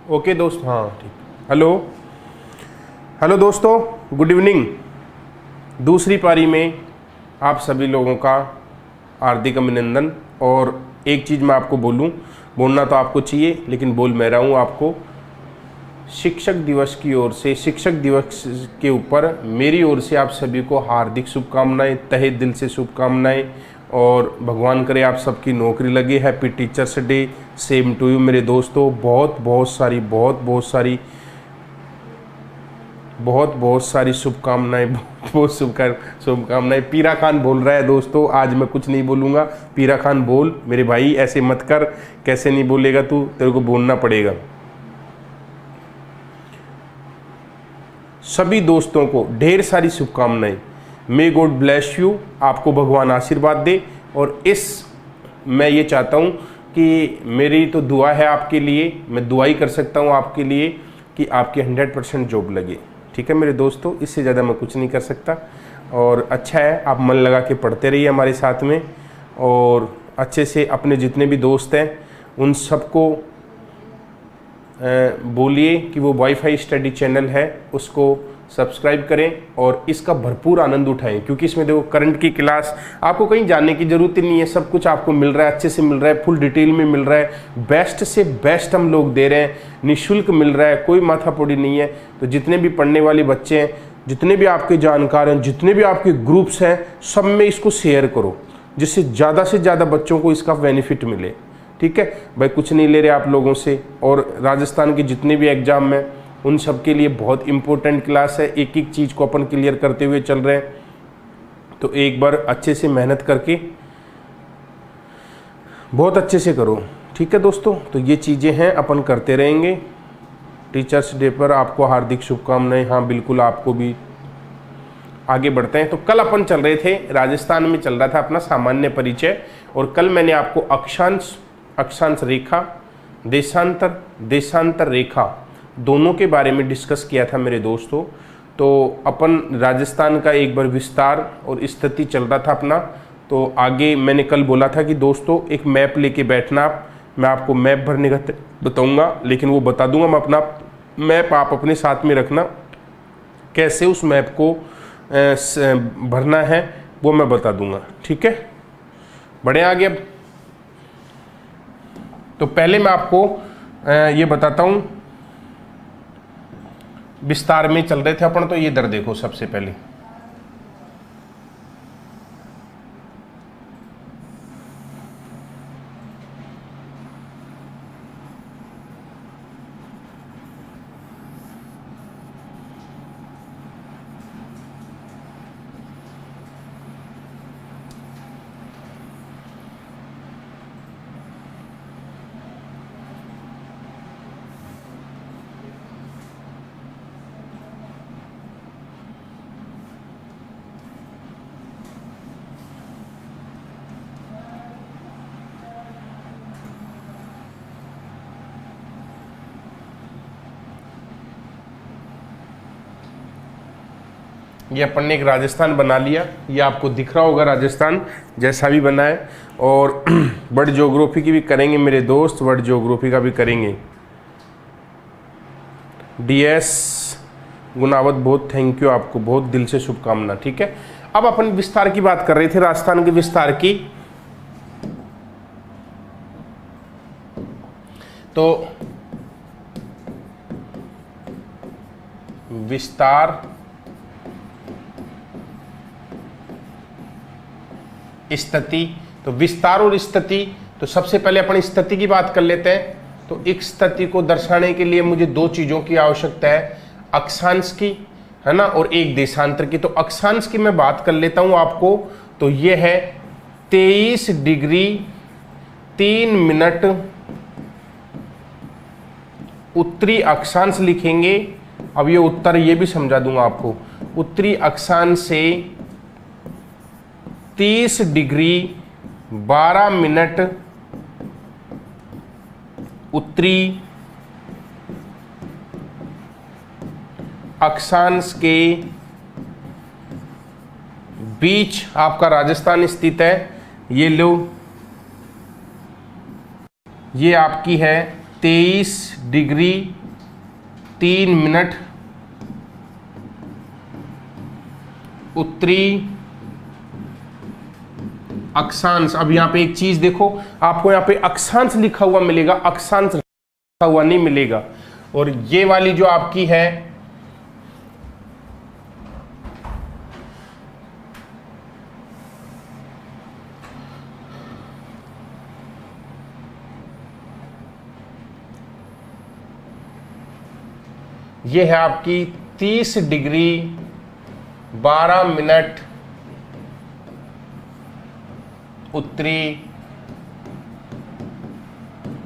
Okay दोस्त, हाँ ठीक। हेलो हेलो दोस्तों, गुड इवनिंग। दूसरी पारी में आप सभी लोगों का हार्दिक अभिनंदन। और एक चीज़ मैं आपको बोलना तो आपको चाहिए, लेकिन बोल मैं रहा हूँ आपको। शिक्षक दिवस की ओर से, शिक्षक दिवस के ऊपर मेरी ओर से आप सभी को हार्दिक शुभकामनाएं, तहे दिल से शुभकामनाएं। और भगवान करे आप सबकी नौकरी लगे। Happy teachers day, same to you मेरे दोस्तों। बहुत सारी शुभकामनाएं, बहुत शुभकामनाएं। पीरा खान बोल रहा है दोस्तों, आज मैं कुछ नहीं बोलूँगा। पीरा खान बोल मेरे भाई, ऐसे मत कर। कैसे नहीं बोलेगा तू, तेरे को बोलना पड़ेगा। सभी दोस्तों को ढेर सारी शुभकामनाएं। मे गॉड ब्लेस यू, आपको भगवान आशीर्वाद दे। और मैं ये चाहता हूँ कि मेरी तो दुआ है आपके लिए, मैं दुआ ही कर सकता हूँ आपके लिए कि आपकी 100% जॉब लगे। ठीक है मेरे दोस्तों, इससे ज़्यादा मैं कुछ नहीं कर सकता। और अच्छा है, आप मन लगा के पढ़ते रहिए हमारे साथ में। और अच्छे से अपने जितने भी दोस्त हैं उन सबको बोलिए कि वो वाईफाई स्टडी चैनल है उसको सब्सक्राइब करें और इसका भरपूर आनंद उठाएं। क्योंकि इसमें देखो करंट की क्लास, आपको कहीं जाने की ज़रूरत ही नहीं है। सब कुछ आपको मिल रहा है, अच्छे से मिल रहा है, फुल डिटेल में मिल रहा है। बेस्ट से बेस्ट हम लोग दे रहे हैं, निःशुल्क मिल रहा है, कोई माथापड़ी नहीं है। तो जितने भी पढ़ने वाले बच्चे हैं, जितने भी आपके जानकार हैं, जितने भी आपके ग्रुप्स हैं, सब में इसको शेयर करो, जिससे ज़्यादा से ज़्यादा बच्चों को इसका बेनिफिट मिले। ठीक है भाई, कुछ नहीं ले रहे आप लोगों से। और राजस्थान के जितने भी एग्जाम हैं उन सब के लिए बहुत इंपॉर्टेंट क्लास है। एक एक चीज़ को अपन क्लियर करते हुए चल रहे हैं। तो एक बार अच्छे से मेहनत करके बहुत अच्छे से करो। ठीक है दोस्तों, तो ये चीज़ें हैं, अपन करते रहेंगे। टीचर्स डे पर आपको हार्दिक शुभकामनाएं। हाँ बिल्कुल, आपको भी। आगे बढ़ते हैं। तो कल अपन चल रहे थे, राजस्थान में चल रहा था अपना सामान्य परिचय। और कल मैंने आपको अक्षांश रेखा, देशांतर रेखा दोनों के बारे में डिस्कस किया था मेरे दोस्तों। तो अपन राजस्थान का एक बार विस्तार और स्थिति चल रहा था अपना। तो आगे मैंने कल बोला था कि दोस्तों एक मैप लेके बैठना आप। मैं आपको मैप भरने का बताऊंगा, लेकिन वो बता दूंगा मैं अपना मैप, आप अपने साथ में रखना। कैसे उस मैप को भरना है वो मैं बता दूंगा। ठीक है, बढ़े आगे। अब तो पहले मैं आपको ये बताता हूं, विस्तार में चल रहे थे अपन। तो ये इधर देखो, सबसे पहले ये अपन ने एक राजस्थान बना लिया। ये आपको दिख रहा होगा राजस्थान जैसा भी बना है। और वर्ल्ड ज्योग्राफी की भी करेंगे मेरे दोस्त, वर्ल्ड ज्योग्राफी का भी करेंगे। DS गुनावत, बहुत थैंक यू आपको, बहुत दिल से शुभकामना। ठीक है, अब अपन विस्तार की बात कर रहे थे, राजस्थान के विस्तार की। तो विस्तार, स्थिति। तो विस्तार और स्थिति, तो सबसे पहले अपन स्थिति की बात कर लेते हैं। तो एक स्थिति को दर्शाने के लिए मुझे दो चीजों की आवश्यकता है, अक्षांश की, है ना, और एक देशांतर की। तो अक्षांश की मैं बात कर लेता हूं आपको। तो ये है 23 डिग्री 3 मिनट उत्तरी अक्षांश लिखेंगे। अब ये उत्तर ये भी समझा दूंगा आपको। उत्तरी अक्षांश से 30 डिग्री 12 मिनट उत्तरी अक्षांश के बीच आपका राजस्थान स्थित है। ये लो, ये आपकी है 23 डिग्री 3 मिनट उत्तरी अक्षांश। अब यहां पे एक चीज देखो, आपको यहां पे अक्षांश लिखा हुआ मिलेगा, अक्षांश लिखा हुआ नहीं मिलेगा। और ये वाली जो आपकी है ये है आपकी 30 डिग्री 12 मिनट उत्तरी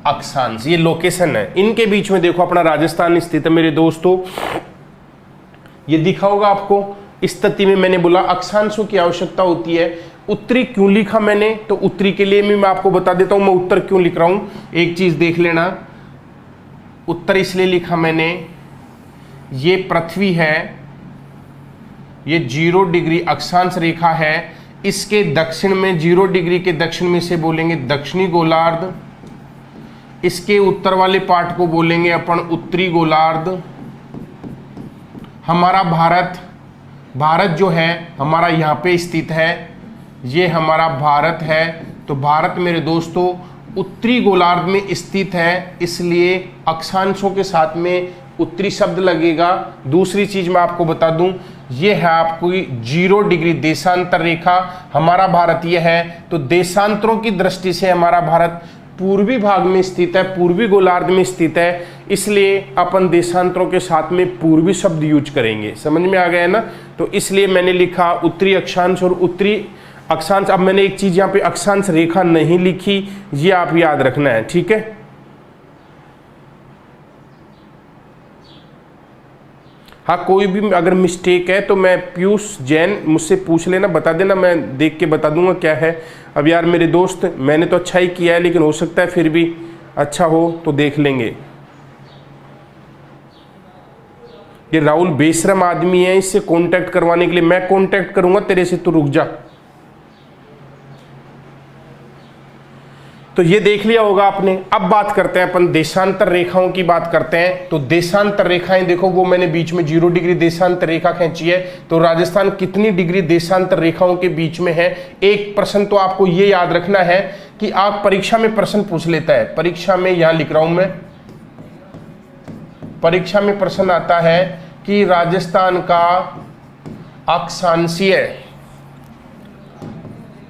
अक्षांश। ये लोकेशन है, इनके बीच में देखो अपना राजस्थान स्थित है मेरे दोस्तों। ये दिखा होगा आपको। इस स्थिति में मैंने बोला अक्षांशों की आवश्यकता होती है। उत्तरी क्यों लिखा मैंने, तो उत्तरी के लिए भी मैं आपको बता देता हूं मैं उत्तर क्यों लिख रहा हूं। एक चीज देख लेना, उत्तर इसलिए लिखा मैंने, ये पृथ्वी है, ये 0 डिग्री अक्षांश रेखा है, इसके दक्षिण में 0 डिग्री के दक्षिण में से बोलेंगे दक्षिणी गोलार्ध, इसके उत्तर वाले पार्ट को बोलेंगे अपन उत्तरी गोलार्ध। हमारा भारत जो है हमारा यहाँ पे स्थित है, ये हमारा भारत है। तो भारत मेरे दोस्तों उत्तरी गोलार्ध में स्थित है, इसलिए अक्षांशों के साथ में उत्तरी शब्द लगेगा। दूसरी चीज मैं आपको बता दूं, ये है आपको 0 डिग्री देशांतर रेखा, हमारा भारत ये है। तो देशांतरों की दृष्टि से हमारा भारत पूर्वी भाग में स्थित है, पूर्वी गोलार्ध में स्थित है, इसलिए अपन देशांतरों के साथ में पूर्वी शब्द यूज करेंगे। समझ में आ गया है ना। तो इसलिए मैंने लिखा उत्तरी अक्षांश और उत्तरी अक्षांश। अब मैंने एक चीज यहाँ पे अक्षांश रेखा नहीं लिखी, ये आप याद रखना है, ठीक है। हाँ, कोई भी अगर मिस्टेक है तो मैं पीयूष जैन मुझसे पूछ लेना, बता देना, मैं देख के बता दूंगा क्या है। अब यार मेरे दोस्त, मैंने तो अच्छा ही किया है, लेकिन हो सकता है फिर भी अच्छा हो तो देख लेंगे। ये राहुल बेशरम आदमी है, इससे कांटेक्ट करवाने के लिए मैं कांटेक्ट करूंगा तेरे से, तो रुक जा। तो ये देख लिया होगा आपने। अब बात करते हैं अपन देशांतर रेखाओं की बात करते हैं। तो देशांतर रेखाएं देखो, वो मैंने बीच में 0 डिग्री देशांतर रेखा खींची है। तो राजस्थान कितनी डिग्री देशांतर रेखाओं के बीच में है। एक प्रश्न तो आपको ये याद रखना है कि आप परीक्षा में प्रश्न पूछ लेता है, परीक्षा में यहां लिख रहा हूं मैं, परीक्षा में प्रश्न आता है कि राजस्थान का अक्षांशीय,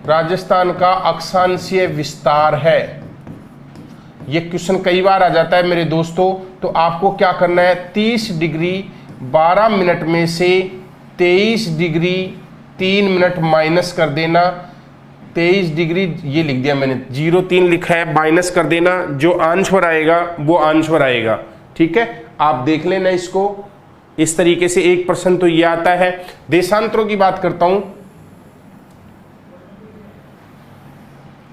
राजस्थान का अक्षांशीय विस्तार है। ये क्वेश्चन कई बार आ जाता है मेरे दोस्तों। तो आपको क्या करना है, 30 डिग्री 12 मिनट में से 23 डिग्री 3 मिनट माइनस कर देना। 23 डिग्री ये लिख दिया मैंने, 0.3 लिखा है, माइनस कर देना, जो आंसर आएगा वो आंसर आएगा, ठीक है। आप देख लेना इसको इस तरीके से। एक प्रश्न तो ये आता है। देशांतरों की बात करता हूं,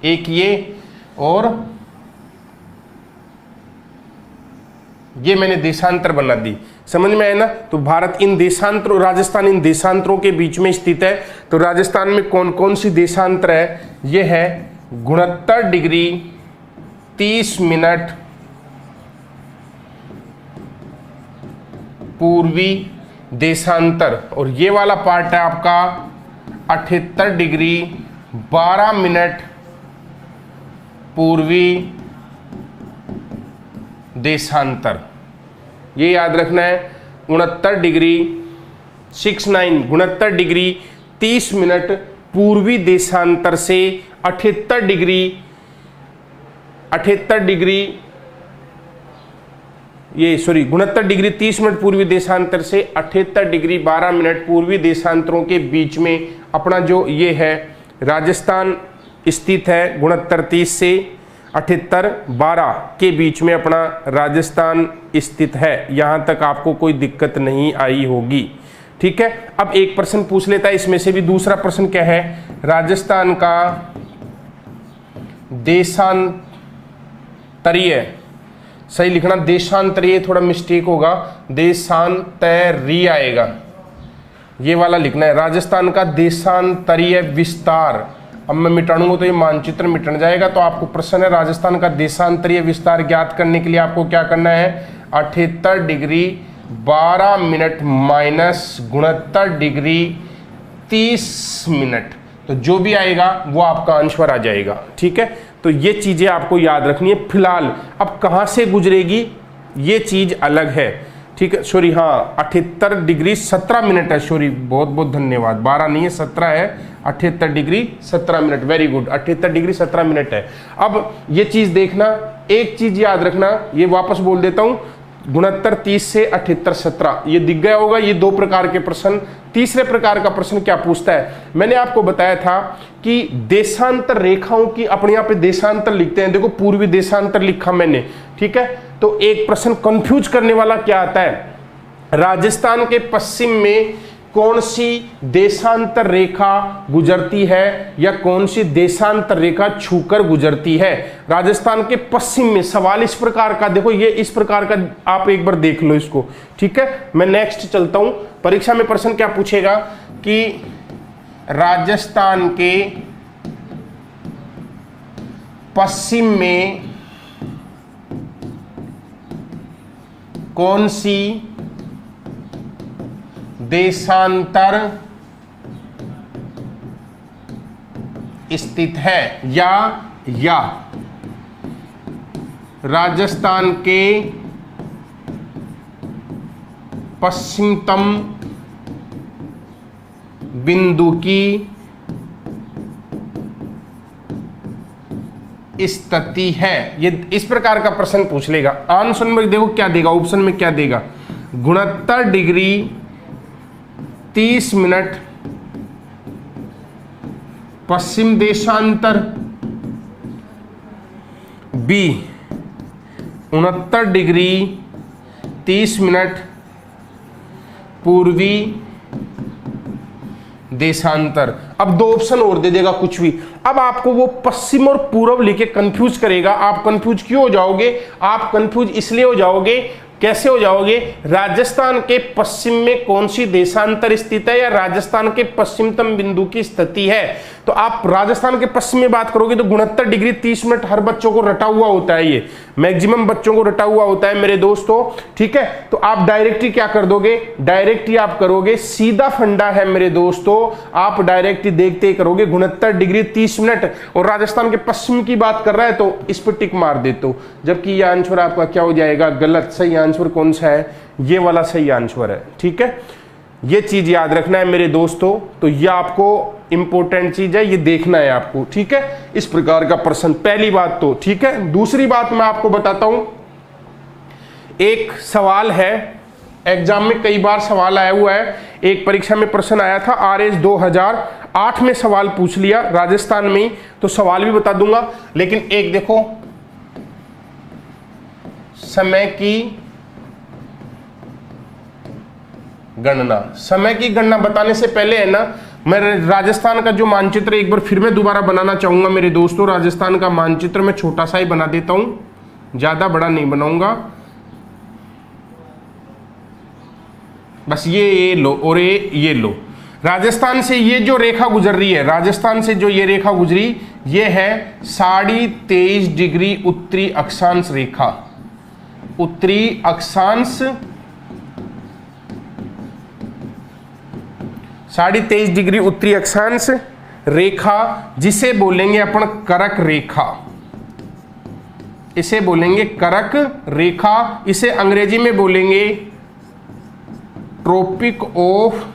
एक ये और ये मैंने देशांतर बना दी, समझ में आया ना। तो भारत इन देशांतरों, राजस्थान इन देशांतरों के बीच में स्थित है। तो राजस्थान में कौन कौन सी देशांतर है, ये है 69 डिग्री 30 मिनट पूर्वी देशांतर, और ये वाला पार्ट है आपका 78 डिग्री 12 मिनट पूर्वी देशांतर। ये याद रखना है। 69 डिग्री 69 डिग्री 30 मिनट पूर्वी देशांतर से 78 डिग्री ये 69 डिग्री 30 मिनट पूर्वी देशांतर से 78 डिग्री 12 मिनट पूर्वी देशांतरों के बीच में अपना जो ये है राजस्थान स्थित है। 69 30 से 78 12 के बीच में अपना राजस्थान स्थित है। यहाँ तक आपको कोई दिक्कत नहीं आई होगी, ठीक है। अब एक प्रश्न पूछ लेता है इसमें से भी। दूसरा प्रश्न क्या है, राजस्थान का देशांतरीय, सही लिखना, देशांतरीय थोड़ा मिस्टेक होगा, देशांतरीय आएगा, ये वाला लिखना है। राजस्थान का देशांतरीय विस्तार, अब मैं मिटाऊंगा तो ये मानचित्र मिटन जाएगा। तो आपको प्रश्न है राजस्थान का देशांतरीय विस्तार ज्ञात करने के लिए आपको क्या करना है, 78 degree 12 minute minus 69 degree 30 minute, तो जो भी आएगा वो आपका आंसर आ जाएगा। ठीक है, तो ये चीजें आपको याद रखनी है। फिलहाल अब कहां से गुजरेगी ये चीज अलग है। ठीक है, सॉरी, हाँ 78 डिग्री 17 मिनट है, सॉरी, बहुत बहुत धन्यवाद, 12 नहीं है 17 है, 78 degree 17 minute, very good, 78 degree 17 minute है। अब ये चीज देखना, एक चीज याद रखना, ये वापस बोल देता हूं, 69 30 से 78 17, ये दिख गया होगा। ये दो प्रकार के प्रश्न। तीसरे प्रकार का प्रश्न क्या पूछता है, मैंने आपको बताया था कि देशांतर रेखाओं की, अपने यहाँ पे देशांतर लिखते हैं, देखो पूर्वी देशांतर लिखा मैंने। ठीक है, तो एक प्रश्न कंफ्यूज करने वाला क्या आता है, राजस्थान के पश्चिम में कौन सी देशांतर रेखा गुजरती है या कौन सी देशांतर रेखा छूकर गुजरती है। राजस्थान के पश्चिम में सवाल इस प्रकार का, देखो ये इस प्रकार का, आप एक बार देख लो इसको। ठीक है, मैं नेक्स्ट चलता हूं। परीक्षा में प्रश्न क्या पूछेगा कि राजस्थान के पश्चिम में कौन सी देशांतर स्थित है, या राजस्थान के पश्चिमतम बिंदु की स्थिति है। ये इस प्रकार का प्रश्न पूछ लेगा। आंसर में देखो क्या देगा, ऑप्शन में क्या देगा, 69 डिग्री 30 मिनट पश्चिम देशांतर, बी 69 डिग्री 30 मिनट पूर्वी देशांतर। अब दो ऑप्शन और दे देगा कुछ भी। अब आपको वो पश्चिम और पूर्व लेके कंफ्यूज करेगा। आप कंफ्यूज क्यों हो जाओगे, आप कंफ्यूज इसलिए हो जाओगे, कैसे हो जाओगे, राजस्थान के पश्चिम में कौन सी देशांतर स्थित है या राजस्थान के पश्चिमतम बिंदु की स्थिति है। तो आप राजस्थान के पश्चिम में बात करोगे तो 69 डिग्री 30 मिनट हर बच्चों को रटा हुआ होता है, ये मैक्सिमम बच्चों को रटा हुआ होता है मेरे दोस्तों। ठीक है, तो आप डायरेक्ट ही क्या कर दोगे, डायरेक्ट ही आप करोगे, सीधा फंडा है मेरे दोस्तों, आप डायरेक्ट ही देखते ही करोगे 69 डिग्री 30 मिनट और राजस्थान के पश्चिम की बात कर रहा है तो इस पर टिक मार देते हो, जबकि यह आंसर आपका क्या हो जाएगा, गलत। सही आंसर कौन सा है, ये वाला सही आंसर है। ठीक है, ये चीज याद रखना है मेरे दोस्तों, तो ये आपको इंपॉर्टेंट चीज है, ये देखना है आपको। ठीक है, इस प्रकार का प्रश्न, पहली बात तो। ठीक है, दूसरी बात मैं आपको बताता हूं, एक सवाल है एग्जाम में, कई बार सवाल आया हुआ है, एक परीक्षा में प्रश्न आया था RS 2008 में सवाल पूछ लिया राजस्थान में, तो सवाल भी बता दूंगा। लेकिन एक देखो, समय की गणना, समय की गणना बताने से पहले है ना, मैं राजस्थान का जो मानचित्र एक बार फिर मैं दोबारा बनाना चाहूंगा मेरे दोस्तों। राजस्थान का मानचित्र मैं छोटा सा ही बना देता हूं, ज्यादा बड़ा नहीं बनाऊंगा, बस ये लो और ये लो। राजस्थान से ये जो रेखा गुजर रही है, राजस्थान से जो ये रेखा गुजरी, ये है 23.5 डिग्री उत्तरी अक्षांश रेखा, उत्तरी अक्षांश 23.5 डिग्री उत्तरी अक्षांश रेखा, जिसे बोलेंगे अपन करक रेखा, इसे बोलेंगे करक रेखा, इसे अंग्रेजी में बोलेंगे ट्रॉपिक ऑफ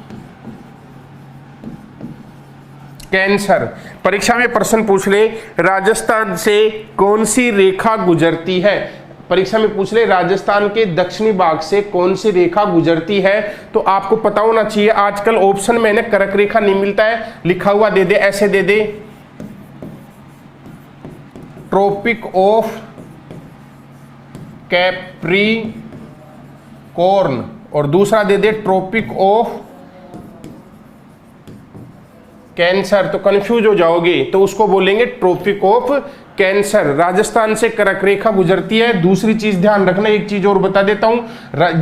कैंसर। परीक्षा में प्रश्न पूछ ले, राजस्थान से कौन सी रेखा गुजरती है, परीक्षा में पूछ ले राजस्थान के दक्षिणी भाग से कौन सी रेखा गुजरती है, तो आपको पता होना चाहिए। आजकल ऑप्शन में ना करक रेखा नहीं मिलता है, लिखा हुआ दे दे, ऐसे दे दे, ट्रॉपिक ऑफ कैप्रिकॉर्न, और दूसरा दे दे ट्रॉपिक ऑफ कैंसर, तो कंफ्यूज हो जाओगे, तो उसको बोलेंगे ट्रॉपिक ऑफ कैंसर, राजस्थान से कर्क रेखा गुजरती है। दूसरी चीज ध्यान रखना, एक चीज और बता देता हूं,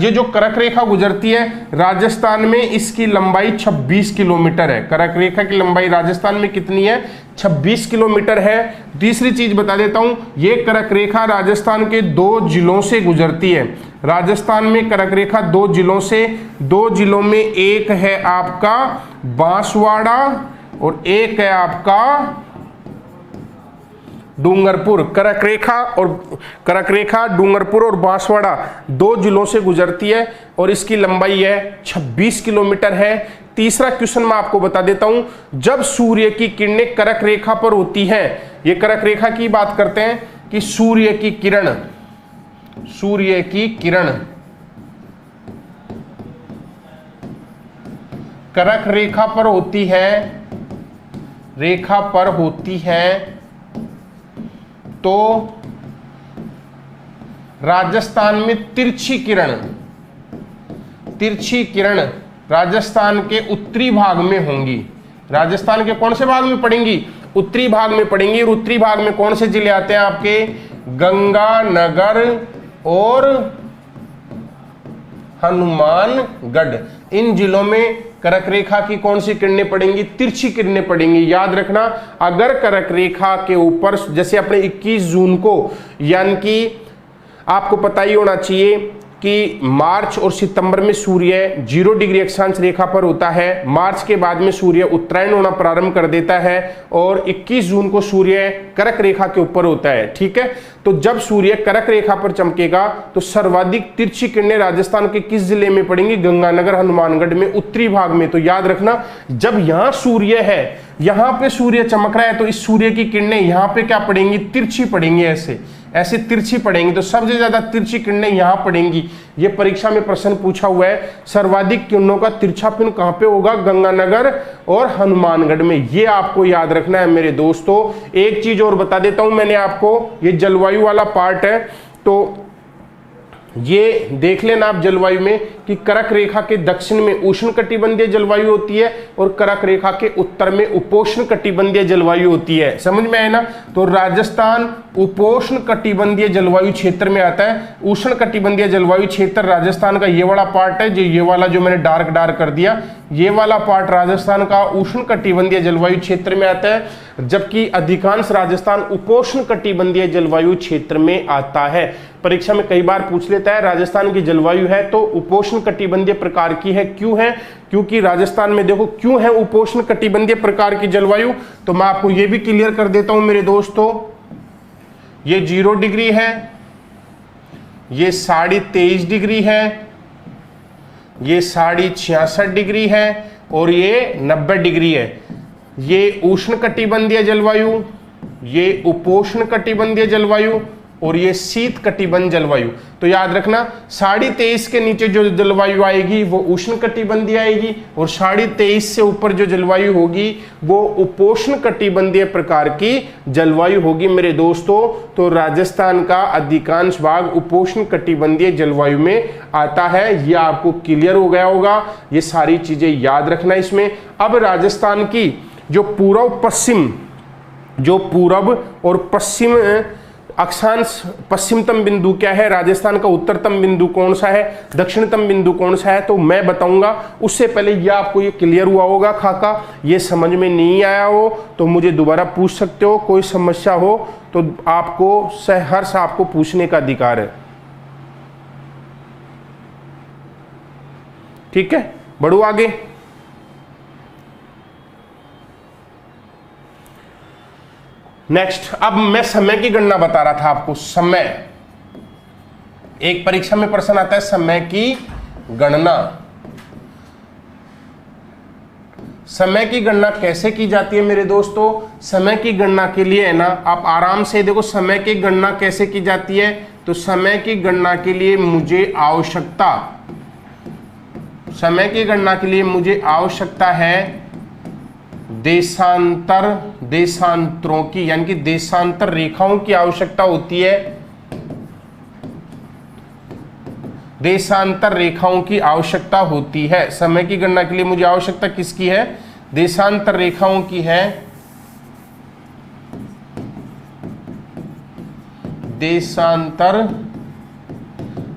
ये जो कर्क रेखा गुजरती है राजस्थान में, इसकी लंबाई 26 किलोमीटर है। कर्क रेखा की लंबाई राजस्थान में कितनी है? 26 किलोमीटर है। तीसरी चीज बता देता हूं, ये कर्क रेखा राजस्थान के 2 जिलों से गुजरती है। राजस्थान में कर्क रेखा 2 जिलों से, 2 जिलों में एक है आपका बांसवाड़ा और एक है आपका डूंगरपुर। कर्क रेखा डूंगरपुर और बांसवाड़ा 2 जिलों से गुजरती है और इसकी लंबाई है 26 किलोमीटर है। तीसरा क्वेश्चन मैं आपको बता देता हूं, जब सूर्य की किरणें कर्क रेखा पर होती हैं, ये कर्क रेखा की बात करते हैं कि सूर्य की किरण कर्क रेखा पर होती है, तो राजस्थान में तिरछी किरण राजस्थान के उत्तरी भाग में होंगी। राजस्थान के कौन से भाग में पड़ेंगी? उत्तरी भाग में पड़ेंगी। और उत्तरी भाग में कौन से जिले आते हैं आपके? गंगानगर और हनुमानगढ़। इन जिलों में कर्क रेखा की कौन सी किरणें पड़ेंगी? तिरछी किरणें पड़ेंगी। याद रखना, अगर कर्क रेखा के ऊपर, जैसे अपने 21 जून को, यानी कि आपको पता ही होना चाहिए कि मार्च और सितंबर में सूर्य 0 डिग्री अक्षांश रेखा पर होता है। मार्च के बाद में सूर्य उत्तरायण होना प्रारंभ कर देता है और 21 जून को सूर्य कर्क रेखा के ऊपर होता है। ठीक है, तो जब सूर्य कर्क रेखा पर चमकेगा तो सर्वाधिक तिरछी किरणें राजस्थान के किस जिले में पड़ेंगी? गंगानगर हनुमानगढ़ में, उत्तरी भाग में। तो याद रखना, जब यहां सूर्य है, यहां पे सूर्य चमक रहा है, तो इस सूर्य की किरणें यहां पे क्या पड़ेंगी? तिरछी पड़ेंगी, ऐसे तिरछी पड़ेंगी। तो सबसे ज्यादा तिरछी किरणें यहां पड़ेंगी। ये परीक्षा में प्रश्न पूछा हुआ है, सर्वाधिक किरणों का तिरछापन कहां पे होगा? गंगानगर और हनुमानगढ़ में। ये आपको याद रखना है मेरे दोस्तों। एक चीज और बता देता हूं मैंने आपको, ये जलवायु वाला पार्ट है, तो ये देख लेना आप जलवायु में कि कर्क रेखा के दक्षिण में उष्णकटिबंधीय जलवायु होती है और कर्क रेखा के उत्तर में उपोष्णकटिबंधीय जलवायु होती है। समझ में आए ना? तो राजस्थान उपोष्णकटिबंधीय जलवायु क्षेत्र में आता है। उष्णकटिबंधीय जलवायु क्षेत्र राजस्थान का ये वाला पार्ट है, ये वाला जो मैंने डार्क कर दिया, ये वाला पार्ट राजस्थान का उष्णकटिबंधीय जलवायु क्षेत्र में आता है, जबकि अधिकांश राजस्थान उपोष्णकटिबंधीय जलवायु क्षेत्र में आता है। परीक्षा में कई बार पूछ लेता है राजस्थान की जलवायु है तो उपोष्णकटिबंधीय प्रकार की है। क्यों है? क्योंकि राजस्थान में देखो क्यों है उपोष्णकटिबंधीय प्रकार की जलवायु, तो मैं आपको यह भी क्लियर कर देता हूं मेरे दोस्तों। ये 0 डिग्री है, ये 23.5 डिग्री है, ये 66.5 डिग्री है और ये 90 डिग्री है। ये उष्णकटिबंधीय जलवायु, ये उपोष्णकटिबंधीय जलवायु और ये शीत कटिबंध जलवायु। तो याद रखना, 23.5 के नीचे जो जलवायु आएगी वो उष्णकटिबंधीय आएगी और 23.5 से ऊपर जो जलवायु होगी वो उपोष्णकटिबंधीय प्रकार की जलवायु होगी मेरे दोस्तों। तो राजस्थान का अधिकांश भाग उपोष्णकटिबंधीय जलवायु में आता है। ये आपको क्लियर हो गया होगा, ये सारी चीजें याद रखना इसमें। अब राजस्थान की जो पूरब और पश्चिम अक्षांश, पश्चिमतम बिंदु क्या है? राजस्थान का उत्तरतम बिंदु कौन सा है? दक्षिणतम बिंदु कौन सा है? तो मैं बताऊंगा। उससे पहले ये आपको ये क्लियर हुआ होगा खाका। ये समझ में नहीं आया हो तो मुझे दोबारा पूछ सकते हो। कोई समस्या हो तो आपको सहर्ष आपको पूछने का अधिकार है। ठीक है, बढ़ो आगे। नेक्स्ट, अब मैं समय की गणना बता रहा था आपको। समय, एक परीक्षा में प्रश्न आता है समय की गणना। समय की गणना कैसे की जाती है मेरे दोस्तों? समय की गणना के लिए है ना, आप आराम से देखो समय की गणना कैसे की जाती है। तो समय की गणना के लिए मुझे आवश्यकता है देशांतरों की, यानी कि देशांतर रेखाओं की आवश्यकता होती है। देशांतर रेखाओं की आवश्यकता होती है। समय की गणना के लिए मुझे आवश्यकता किसकी है? देशांतर रेखाओं की है। देशांतर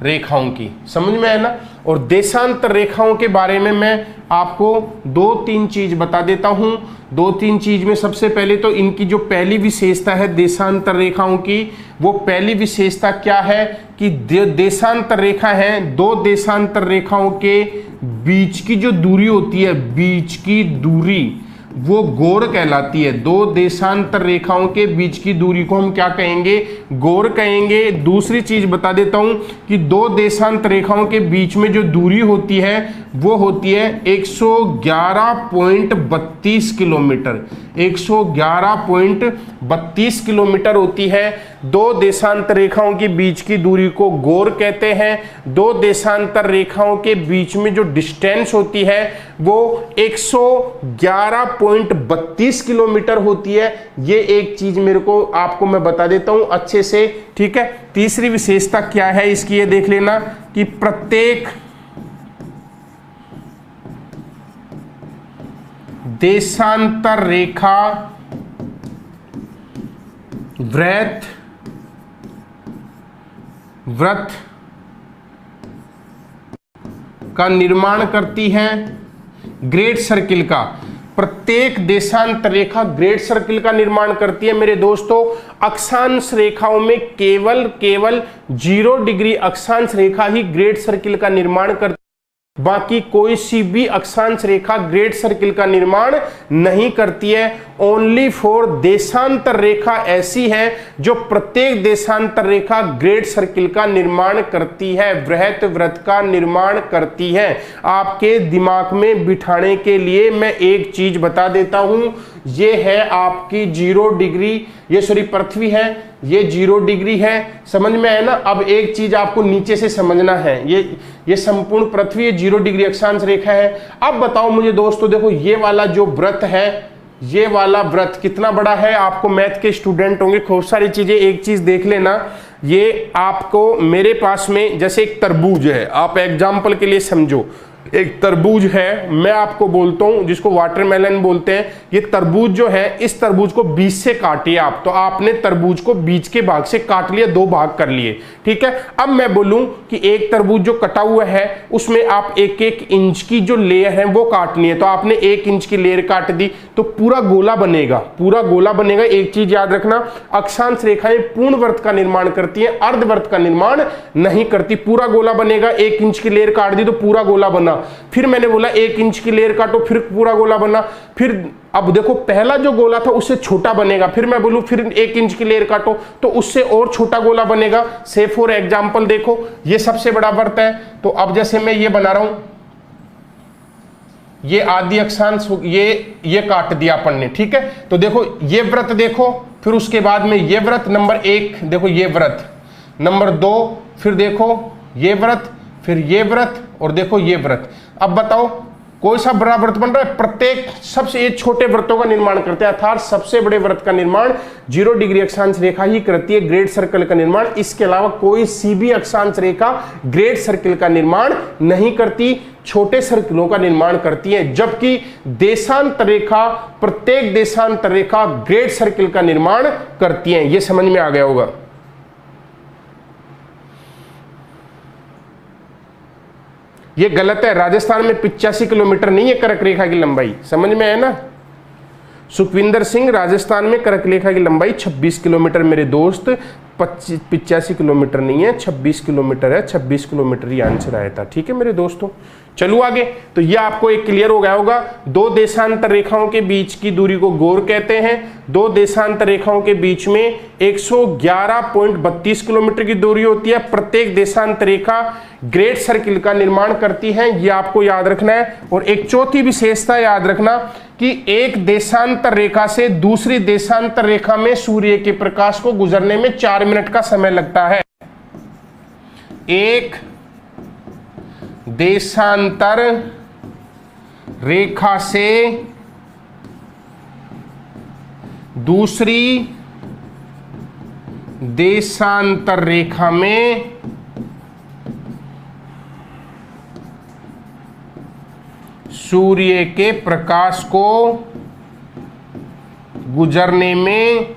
रेखाओं की, समझ में है ना। और देशांतर रेखाओं के बारे में मैं आपको 2-3 चीज बता देता हूं। 2-3 चीज में सबसे पहले तो इनकी जो पहली विशेषता है देशांतर रेखाओं की, वो पहली विशेषता क्या है कि देशांतर रेखा है, दो देशांतर रेखाओं के बीच की जो दूरी होती है, बीच की दूरी वो गोर कहलाती है। दो देशांतर रेखाओं के बीच की दूरी को हम क्या कहेंगे, गोर कहेंगे। दूसरी चीज बता देता हूं कि दो देशांतर रेखाओं के बीच में जो दूरी होती है वो होती है 111.32 किलोमीटर। 111.32 किलोमीटर होती है। दो देशांतर रेखाओं के बीच की दूरी को गोर कहते हैं। दो देशांतर रेखाओं के बीच में जो डिस्टेंस होती है वो 111.32 किलोमीटर होती है। ये एक चीज मेरे को आपको मैं बता देता हूं अच्छे से, ठीक है। तीसरी विशेषता क्या है इसकी, ये देख लेना कि प्रत्येक देशांतर रेखा वृत्त का निर्माण करती है, ग्रेट सर्किल का। प्रत्येक देशांतर रेखा ग्रेट सर्किल का निर्माण करती है मेरे दोस्तों। अक्षांश रेखाओं में केवल 0 डिग्री अक्षांश रेखा ही ग्रेट सर्किल का निर्माण करती है, बाकी कोई सी भी अक्षांश रेखा ग्रेट सर्किल का निर्माण नहीं करती है। ओनली फॉर देशांतर रेखा ऐसी है जो प्रत्येक देशांतर रेखा ग्रेट सर्किल का निर्माण करती है, बृहत वृत्त का निर्माण करती है। आपके दिमाग में बिठाने के लिए मैं एक चीज बता देता हूं, ये है आपकी 0 डिग्री, ये सॉरी पृथ्वी है, ये 0 डिग्री है, समझ में है ना। अब एक चीज आपको नीचे से समझना है, ये संपूर्ण पृथ्वी 0 डिग्री अक्षांश रेखा है। अब बताओ मुझे दोस्तों, देखो ये वाला जो वृत्त है, ये वाला वृत्त कितना बड़ा है। आपको मैथ के स्टूडेंट होंगे, खूब सारी चीजें, एक चीज देख लेना। ये आपको मेरे पास में जैसे एक तरबूज है, आप एग्जाम्पल के लिए समझो, एक तरबूज है, मैं आपको बोलता हूं जिसको वाटरमेलन बोलते हैं। ये तरबूज जो है, इस तरबूज को बीच से काटिए आप, तो आपने तरबूज को बीच के भाग से काट लिया, 2 भाग कर लिए, ठीक है। अब मैं बोलूं कि एक तरबूज जो कटा हुआ है उसमें आप 1-1 इंच की जो लेयर है वो काटनी है, तो आपने 1 इंच की लेयर काट दी तो पूरा गोला बनेगा, पूरा गोला बनेगा। एक चीज याद रखना, अक्षांश रेखाएं पूर्ण वृत्त का निर्माण करती है, अर्धवृत्त का निर्माण नहीं करती। पूरा गोला बनेगा, 1 इंच की लेयर काट दी तो पूरा गोला बना। फिर मैंने बोला 1 इंच की लेयर काटो, फिर पूरा गोला बना। फिर अब देखो पहला जो गोला था उससे छोटा बनेगा, फिर मैं बोलूं फिर 1 इंच की लेयर काटो तो उससे और छोटा गोला बनेगा। से फॉर एग्जांपल देखो ये सबसे बड़ा वृत्त है, तो अब जैसे मैं ये बना रहा हूं, ये आदि अक्षांश, ये काट दिया अपन ने, ठीक है। तो देखो ये वृत्त देखो, फिर उसके बाद में ये वृत्त नंबर 1, देखो ये वृत्त नंबर 2, फिर देखो ये वृत्त, फिर ये वृत्त, और देखो ये वृत्त। अब बताओ कोई सा बड़ा वृत्त बन रहा है, प्रत्येक सबसे ये छोटे वृत्तों का निर्माण करते हैं, अर्थात सबसे बड़े वृत्त का निर्माण 0 डिग्री अक्षांश रेखा ही करती है, ग्रेट सर्कल का निर्माण। इसके अलावा कोई सी भी अक्षांश रेखा ग्रेट सर्कल का निर्माण नहीं करती, छोटे सर्किलों का निर्माण करती है। जबकि देशांतर रेखा, प्रत्येक देशांतर रेखा ग्रेट सर्किल का निर्माण करती है। यह समझ में आ गया होगा। ये गलत है, राजस्थान में 85 किलोमीटर नहीं है कर्क रेखा की लंबाई, समझ में है ना। सुखविंदर सिंह, राजस्थान में कर्क रेखा की लंबाई 26 किलोमीटर मेरे दोस्त, 85 किलोमीटर नहीं है, 26 किलोमीटर है। 26 किलोमीटर ही आंसर आया था, ठीक है मेरे दोस्तों। चलो आगे, तो ये आपको एक क्लियर हो गया होगा। दो देशांतर रेखाओं के बीच की दूरी को गोर कहते हैं। दो देशांतर रेखाओं के बीच में 111.32 किलोमीटर की दूरी होती है। प्रत्येक देशांतर रेखा ग्रेट सर्किल का निर्माण करती है, ये आपको याद रखना है। और एक चौथी विशेषता याद रखना कि एक देशांतर रेखा से दूसरी देशांतर रेखा में सूर्य के प्रकाश को गुजरने में 4 मिनट का समय लगता है। एक देशांतर रेखा से दूसरी देशांतर रेखा में सूर्य के प्रकाश को गुजरने में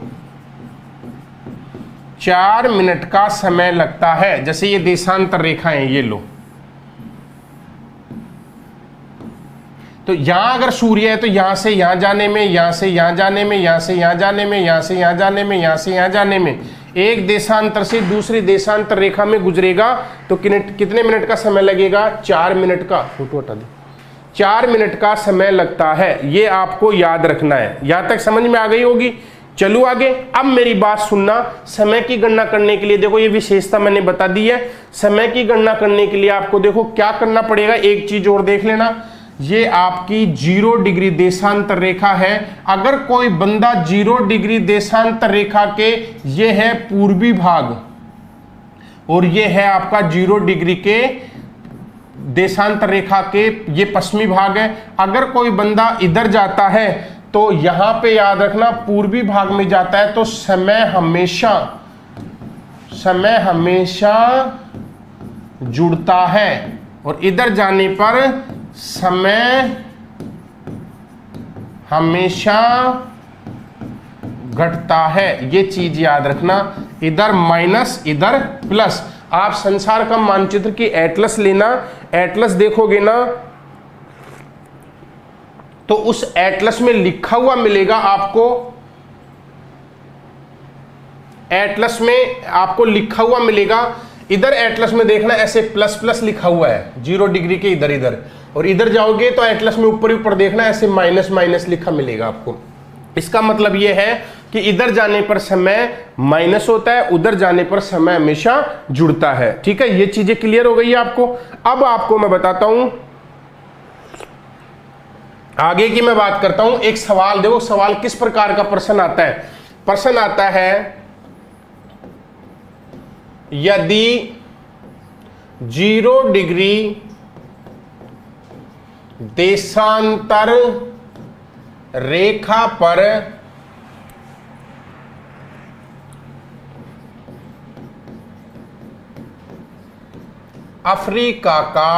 4 मिनट का समय लगता है। जैसे ये देशांतर रेखा है, ये लो, तो यहां अगर सूर्य है तो यहां से यहां जाने में, यहां से यहां जाने में, यहां से यहां जाने में, यहां से यहां जाने में, यहां से यहां जाने में, एक देशांतर से दूसरी देशांतर रेखा में गुजरेगा तो कितने मिनट का समय लगेगा? 4 मिनट का। फोटो हटा दो। 4 मिनट का समय लगता है, ये आपको याद रखना है। यहां तक समझ में आ गई होगी। चलो आगे, अब मेरी बात सुनना। समय की गणना करने के लिए देखो, ये विशेषता मैंने बता दी है। समय की गणना करने के लिए आपको देखो क्या करना पड़ेगा, एक चीज और देख लेना। ये आपकी 0 डिग्री देशांतर रेखा है। अगर कोई बंदा 0 डिग्री देशांतर रेखा के, ये है पूर्वी भाग और ये है आपका 0 डिग्री के देशांतर रेखा के ये पश्चिमी भाग है। अगर कोई बंदा इधर जाता है तो यहां पे याद रखना पूर्वी भाग में जाता है तो समय हमेशा जुड़ता है और इधर जाने पर समय हमेशा घटता है। ये चीज याद रखना, इधर माइनस इधर प्लस। आप संसार का मानचित्र की एटलस लेना, एटलस देखोगे ना तो उस एटलस में लिखा हुआ मिलेगा आपको, एटलस में आपको लिखा हुआ मिलेगा। इधर एटलस में देखना ऐसे प्लस प्लस लिखा हुआ है 0 डिग्री के इधर इधर, और इधर जाओगे तो एटलस में ऊपर ऊपर देखना ऐसे माइनस माइनस लिखा मिलेगा आपको। इसका मतलब यह है कि इधर जाने पर समय माइनस होता है, उधर जाने पर समय हमेशा जुड़ता है। ठीक है, ये चीजें क्लियर हो गई है आपको। अब आपको मैं बताता हूं, आगे की मैं बात करता हूं। एक सवाल देखो, सवाल किस प्रकार का प्रश्न आता है। प्रश्न आता है, यदि 0 डिग्री देशांतर रेखा पर अफ्रीका का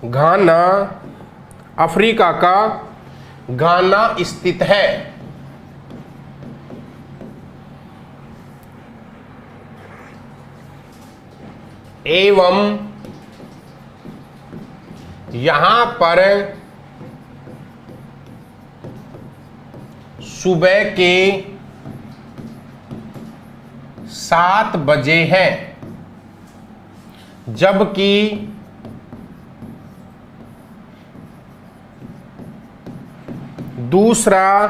घाना, अफ्रीका का घाना स्थित है, एवं यहां पर सुबह के 7 बजे है, जबकि दूसरा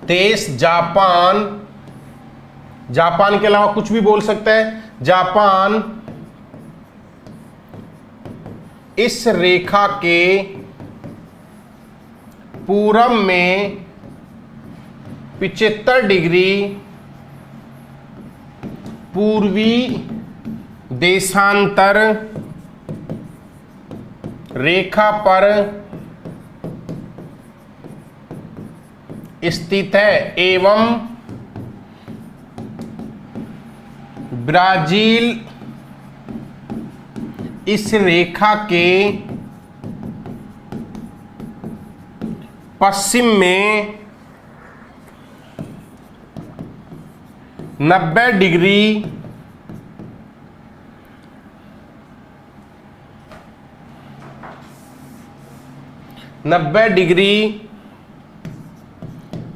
देश जापान, जापान के अलावा कुछ भी बोल सकता है, जापान इस रेखा के पूरब में 75 डिग्री पूर्वी देशांतर रेखा पर स्थित है, एवं ब्राजील इस रेखा के पश्चिम में 90 डिग्री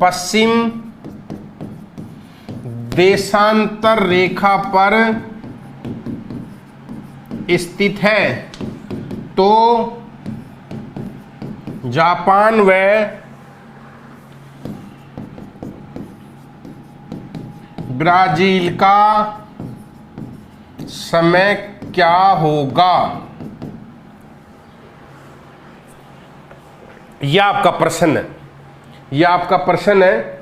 पश्चिम देशांतर रेखा पर स्थित है, तो जापान व ब्राजील का समय क्या होगा। यह आपका प्रश्न है, यह आपका प्रश्न है।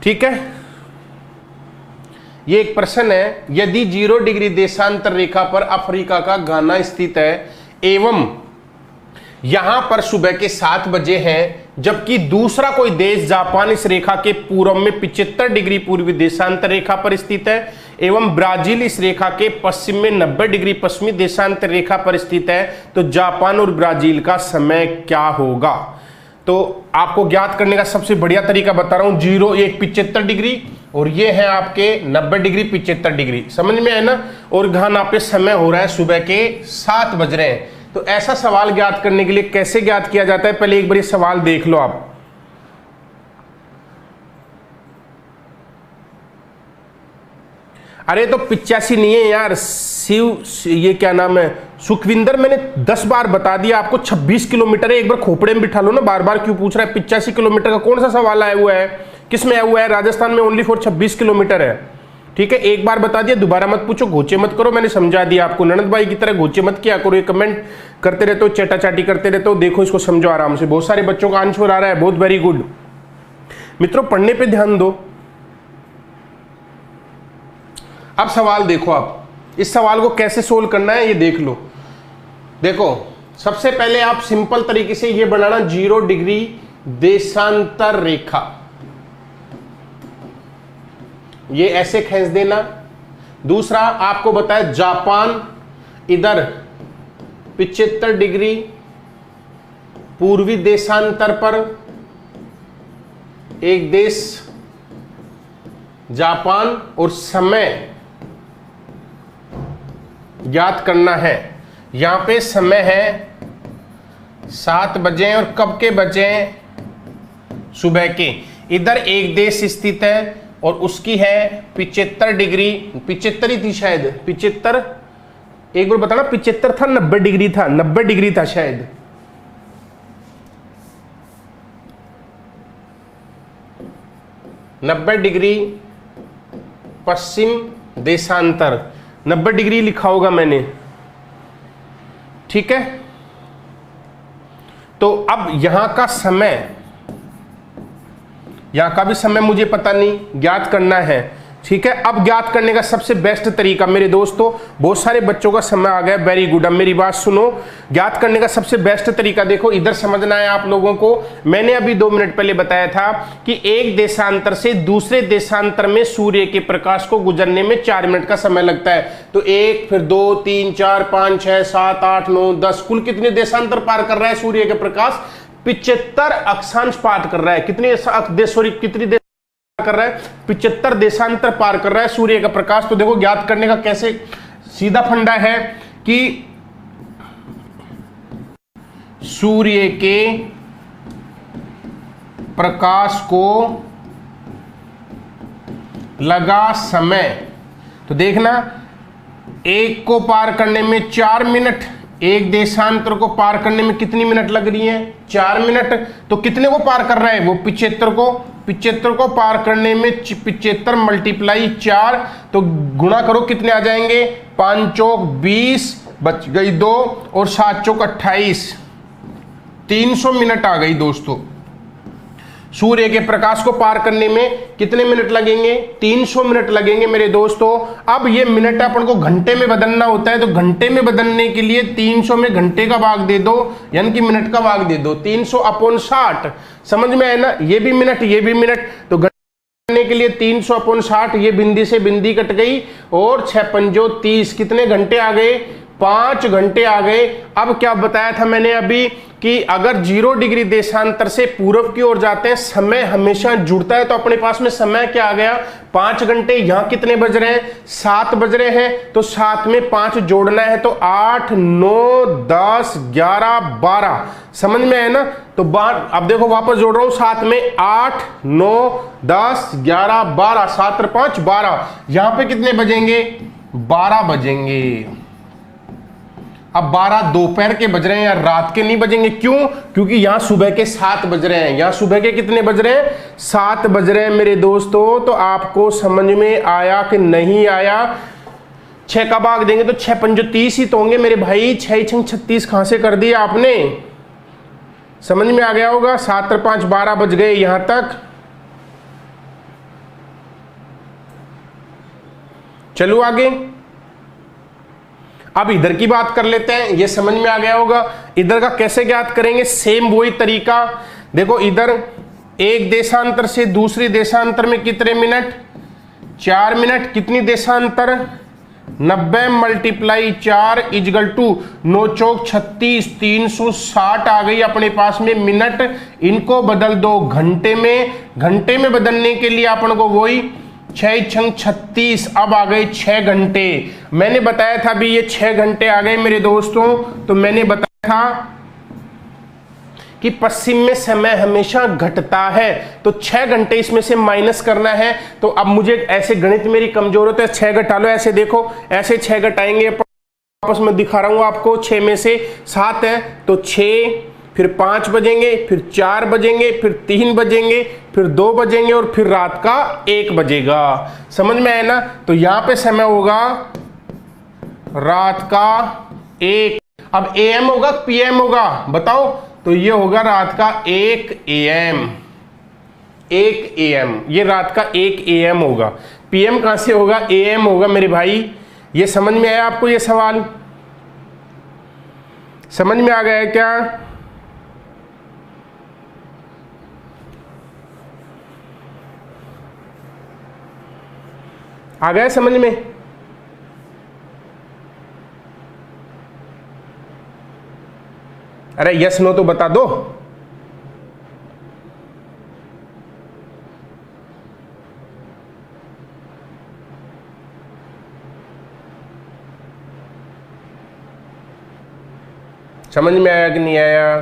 ठीक है, यह एक प्रश्न है। यदि 0 डिग्री देशांतर रेखा पर अफ्रीका का घाना स्थित है एवं यहां पर सुबह के 7 बजे है, जबकि दूसरा कोई देश जापान इस रेखा के पूर्व में 75 डिग्री पूर्वी देशांतर रेखा पर स्थित है एवं ब्राजील इस रेखा के पश्चिम में 90 डिग्री पश्चिमी देशांतर रेखा पर स्थित है, तो जापान और ब्राजील का समय क्या होगा? तो आपको ज्ञात करने का सबसे बढ़िया तरीका बता रहा हूं, 0 एक 75 डिग्री और ये है आपके 90 डिग्री 75 डिग्री, समझ में है ना। और यहाँ पे समय हो रहा है सुबह के 7 बज रहे हैं। तो ऐसा सवाल ज्ञात करने के लिए कैसे ज्ञात किया जाता है, पहले एक बार ये सवाल देख लो आप। अरे तो 85 नहीं है यार, शिव ये क्या नाम है, सुखविंदर, मैंने 10 बार बता दिया आपको 26 किलोमीटर है। एक बार खोपड़े में बिठा लो ना, बार बार क्यों पूछ रहा है? 85 किलोमीटर का कौन सा सवाल आया हुआ है, किस में आया हुआ है? राजस्थान में ओनली फॉर 26 किलोमीटर है, ठीक है। एक बार बता दिया, दोबारा मत पूछो, घोचे मत करो, मैंने समझा दिया आपको। ननद भाई की तरह घोचे मत किया करो, ये कमेंट करते रहते हो, चटाचाटी करते रहते हो। देखो इसको समझो आराम से, बहुत सारे बच्चों का आंसर आ रहा है, बहुत वेरी गुड। मित्रों पढ़ने पे ध्यान दो। अब सवाल देखो, आप इस सवाल को कैसे सोल्व करना है ये देख लो। देखो सबसे पहले आप सिंपल तरीके से ये बनाना, 0 डिग्री देशांतर रेखा, ये ऐसे खींच देना। दूसरा आपको बताया जापान इधर 75 डिग्री पूर्वी देशांतर पर एक देश जापान, और समय ज्ञात करना है। यहां पे समय है 7 बजे और कब के बजे? सुबह के। इधर एक देश स्थित है और उसकी है 75 डिग्री, 75 ही थी शायद, 75, एक बार बताना 75 था 90 डिग्री था, 90 डिग्री था शायद। नब्बे डिग्री पश्चिम देशांतर, 90 डिग्री लिखा होगा मैंने, ठीक है। तो अब यहां का समय, यहां का भी समय मुझे पता नहीं, ज्ञात करना है, ठीक है। अब ज्ञात करने का सबसे बेस्ट तरीका मेरे दोस्तों, बहुत सारे बच्चों का समय आ गया, वेरी गुड। अब मेरी बात सुनो, ज्ञात करने का सबसे बेस्ट तरीका देखो, इधर समझना है आप लोगों को। मैंने अभी 2 मिनट पहले बताया था कि एक देशांतर से दूसरे देशांतर में सूर्य के प्रकाश को गुजरने में 4 मिनट का समय लगता है। तो 1, फिर 2, 3, 4, 5, 6, 7, 8, 9, 10, कुल कितने देशांतर पार कर रहा है सूर्य के प्रकाश? 75 अक्षांश पार कर रहा है। कितने कितनी कर रहा है? 75 देशांतर पार कर रहा है सूर्य का प्रकाश। तो देखो ज्ञात करने का कैसे, सीधा फंडा है कि सूर्य के प्रकाश को लगा समय, तो देखना एक को पार करने में 4 मिनट, एक देशांतर को पार करने में कितनी मिनट लग रही है? 4 मिनट। तो कितने को पार कर रहा है वो? 75 को पार करने में 75 मल्टीप्लाई 4, तो गुणा करो कितने आ जाएंगे? 5 चौक 20, बच गई 2 और 7 चौक 28, 300 मिनट आ गई दोस्तों। सूर्य के प्रकाश को पार करने में कितने मिनट लगेंगे? 300 मिनट लगेंगे मेरे दोस्तों। अब ये मिनट अपन को घंटे में बदलना होता है, तो घंटे में बदलने के लिए 300 में घंटे का भाग दे दो, यानी कि मिनट का भाग दे दो, 300/60। समझ में आया ना? ये भी मिनट, ये भी मिनट, तो घंटे के लिए 300/60, ये बिंदी से बिंदी कट गई और 6 पंजो 30, कितने घंटे आ गए? 5 घंटे आ गए। अब क्या बताया था मैंने अभी कि अगर 0 डिग्री देशांतर से पूर्व की ओर जाते हैं समय हमेशा जुड़ता है, तो अपने पास में समय क्या आ गया? 5 घंटे। यहां कितने बज रहे हैं? 7 बज रहे हैं, तो 7 में 5 जोड़ना है, तो 8, 9, 10, 11, 12। समझ में है ना? तो अब देखो वापस जोड़ रहा हूं, 7 में 8, 9, 10, 11, 12, 7 और 5 12। यहां पे कितने बजेंगे? 12 बजेंगे। अब 12 दोपहर के बज रहे हैं या रात के नहीं बजेंगे। क्यों? क्योंकि यहां सुबह के 7 बज रहे हैं। यहां सुबह के कितने बज रहे हैं? 7 बज रहे हैं मेरे दोस्तों। तो आपको समझ में आया कि नहीं आया? 6 का भाग देंगे तो 6 पंजो 30 ही तो होंगे मेरे भाई। 6 6 36 कहां से कर दिया आपने? समझ में आ गया होगा। 7 और 5 12 बज गए यहां तक। चलो आगे। अब इधर की बात कर लेते हैं, ये समझ में आ गया होगा। इधर का कैसे ज्ञात करेंगे? सेम वही तरीका। देखो इधर एक देशांतर से दूसरे देशांतर में कितने मिनट? 4 मिनट, कितनी देशांतर 90 मल्टीप्लाई 4 इजगल टू 9 चौक 36, 360 आ गई अपने पास में मिनट। इनको बदल दो घंटे में, घंटे में बदलने के लिए अपन को वही 6 छंग 36, अब आ गए 6 घंटे। मैंने बताया था भी ये 6 घंटे आ गए मेरे दोस्तों, तो मैंने बताया था कि पश्चिम में समय हमेशा घटता है, तो 6 घंटे इसमें से माइनस करना है। तो अब मुझे ऐसे गणित मेरी कमजोर होता है, 6 घटा लो, ऐसे देखो, ऐसे 6 घटाएंगे, वापस मैं दिखा रहा हूं आपको, 6 में से 7 है तो 6, फिर 5 बजेंगे, फिर 4 बजेंगे, फिर 3 बजेंगे, फिर 2 बजेंगे और फिर रात का 1 बजेगा। समझ में आया ना? तो यहां पे समय होगा रात का 1। अब AM होगा PM होगा बताओ? तो ये होगा रात का 1 AM, 1 AM, ये रात का 1 AM होगा। PM कहां से होगा? AM होगा मेरे भाई। ये समझ में आया आपको? ये सवाल समझ में आ गया है क्या? आ गया समझ में? अरे यस नो तो बता दो। समझ में आया कि नहीं आया?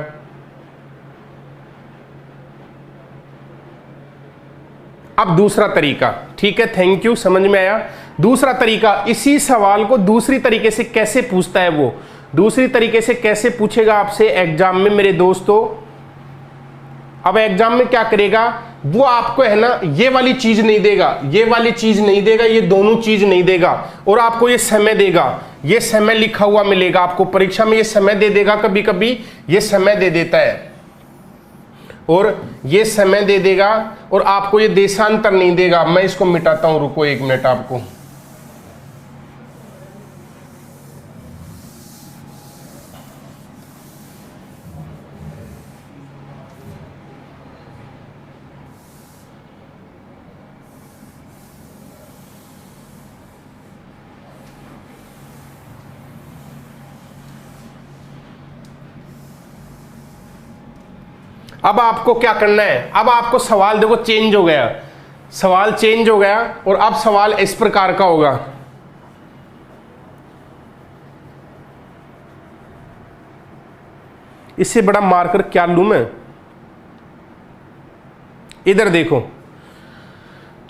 अब दूसरा तरीका, ठीक है, थैंक यू, समझ में आया। दूसरा तरीका, इसी सवाल को दूसरी तरीके से कैसे पूछता है वो, दूसरी तरीके से कैसे पूछेगा आपसे एग्जाम में मेरे दोस्तों। अब एग्जाम में क्या करेगा वो, आपको है ना ये वाली चीज नहीं देगा, ये वाली चीज नहीं देगा, ये दोनों चीज नहीं देगा, और आपको ये समय देगा, ये समय लिखा हुआ मिलेगा आपको परीक्षा में, ये समय दे देगा, कभी कभी ये समय दे देता है और ये समय दे देगा, और आपको ये देशांतर नहीं देगा। मैं इसको मिटाता हूं, रुको 1 मिनट आपको। अब आपको क्या करना है, अब आपको सवाल देखो चेंज हो गया, सवाल चेंज हो गया, और अब सवाल इस प्रकार का होगा। इससे बड़ा मार्कर क्या लूं मैं? इधर देखो,